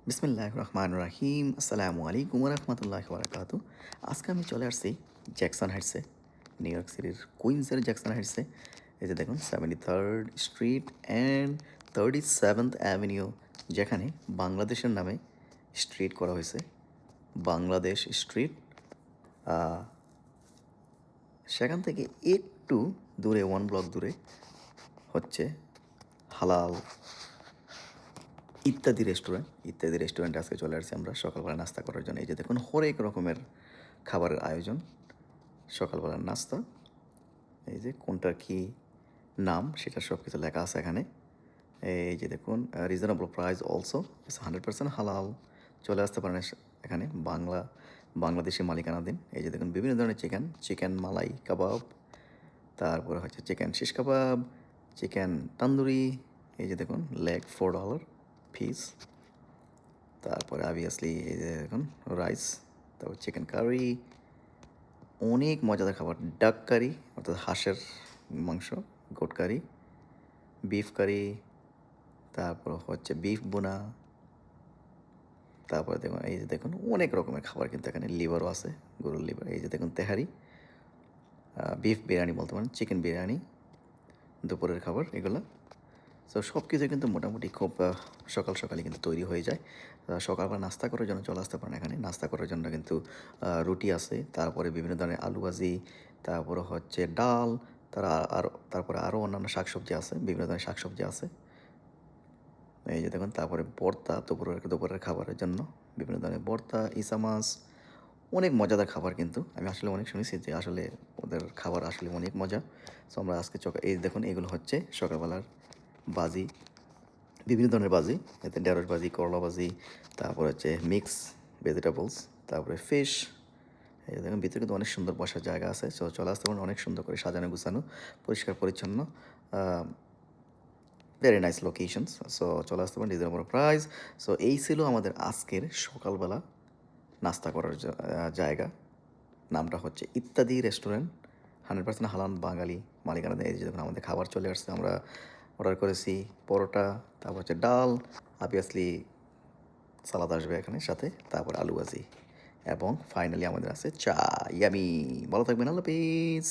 বিসমিল্লাহির রহমানির রহিম। আসসালামু আলাইকুম ওয়া রাহমাতুল্লাহি ওয়া বারাকাতুহু। আজকে আমি চলে আসছি জ্যাকসন হাইটসে, নিউ ইয়র্ক সিটির কুইন্সের জ্যাকসন হাইটসে। এই যে দেখুন 73rd street and 37th avenue, যেখানে বাংলাদেশের নামে স্ট্রিট করা হয়েছে, বাংলাদেশ স্ট্রিট। সেখান থেকে একটু দূরে, 1 ব্লক দূরে হচ্ছে হালাল ইত্যাদি রেস্টুরেন্টে আজকে চলে আসছি আমরা সকালবেলা নাস্তা করার জন্য। এই যে দেখুন হরেক রকমের খাবারের আয়োজন, সকালবেলার নাস্তা। এই যে কোনটার কী নাম সেটা সব কিছু লেখা আছে এখানে। এই যে দেখুন রিজনেবল প্রাইস অলসো, ইটস 100% হালাল। চলে আসতে পারেন এখানে, বাংলাদেশি মালিকানাধীন। এই যে দেখুন বিভিন্ন ধরনের চিকেন মালাই কাবাব, তারপরে হচ্ছে চিকেন শিশ কাবাব, চিকেন তান্দুরি। এই যে দেখুন লেগ $4 পিস। তারপরে অবভিয়াসলি এই যে দেখুন রাইস, তারপর চিকেন কারি, অনেক মজাদার খাবার। ডাক কারি অর্থাৎ হাঁসের মাংস, গোট কারি, বিফ কারি, তারপর হচ্ছে বিফ বোনা, তারপরে দেখুন এই যে দেখুন অনেক রকমের খাবার কিন্তু এখানে। লিভারও আছে, গরুর লিভার। এই যে দেখুন তেহারি, বিফ বিরিয়ানি বলতে পারেন, চিকেন বিরিয়ানি, দুপুরের খাবার এগুলো। সো সব কিছু কিন্তু মোটামুটি খুব সকাল সকালই কিন্তু তৈরি হয়ে যায়। সকালবেলা নাস্তা করার জন্য চলে আসতে পারেন এখানে। নাস্তা করার জন্য কিন্তু রুটি আছে, তারপরে বিভিন্ন ধরনের আলু ভাজি, তারপরে হচ্ছে ডাল, তারপরে আরও অন্যান্য শাকসবজি আছে, বিভিন্ন ধরনের শাকসবজি আছে। এই যে দেখুন, তারপরে ভর্তা, দুপুরের খাবারের জন্য বিভিন্ন ধরনের ভর্তা, ইসা মাছ, অনেক মজাদার খাবার। কিন্তু আমি আসলে অনেক শুনেছি যে আসলে ওদের খাবার আসলে অনেক মজা। সো আমরা আজকে এই দেখুন এগুলো হচ্ছে সকালবেলার বাজি, বিভিন্ন ধরনের বাজি। এতে ঢেঁড়স ভাজি, করলা ভাজি, তারপর হচ্ছে মিক্স ভেজিটেবলস, তারপরে ফিশ। এই দেখুন ভিতরে কিন্তু অনেক সুন্দর বসার জায়গা আছে। সো চলে আসতে পারেন, অনেক সুন্দর করে সাজানো গুছানো, পরিষ্কার পরিচ্ছন্ন, ভেরি নাইস লোকেশনস। সো চলে আসতে পারেন, রিজনেবল প্রাইস। সো এই ছিল আমাদের আজকের সকালবেলা নাস্তা করার জায়গা। নামটা হচ্ছে ইত্যাদি রেস্টুরেন্ট, 100% হালাল বাঙালি মালিকানাধীন। এই যে দেখুন আমাদের খাবার চলে আসছে। আমরা অর্ডার করেছি পরোটা, তারপর হচ্ছে ডাল, অবভিয়াসলি সালাদ আসবে এখানে সাথে, তারপর আলু ভাজি, এবং ফাইনালি আমাদের আছে চা। ইয়ামি। ভালো থাকবেন, আল্লাহ হাফিজ।